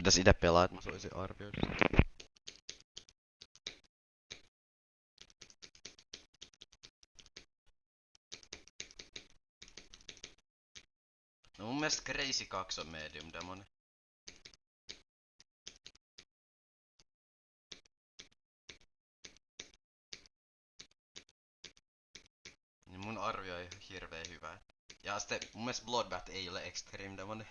pitäis ite pelaa, että mä soisin arvioida. No mun mielestä Crazy 2 on medium demoni. Niin mun arvio on ihan hirveen hyvä. Ja sitten mun mielestä Bloodbath ei ole Extreme demoni.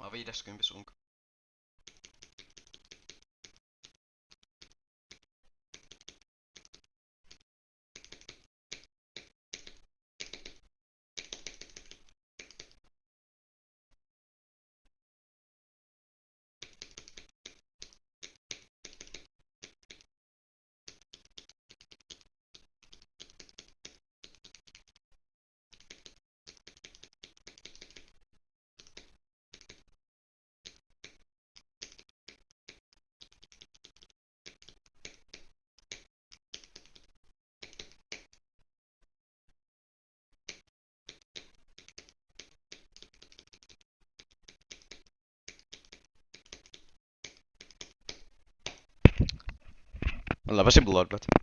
Mä oon 50 sunkaan. Mä läpäsin Bloodbath.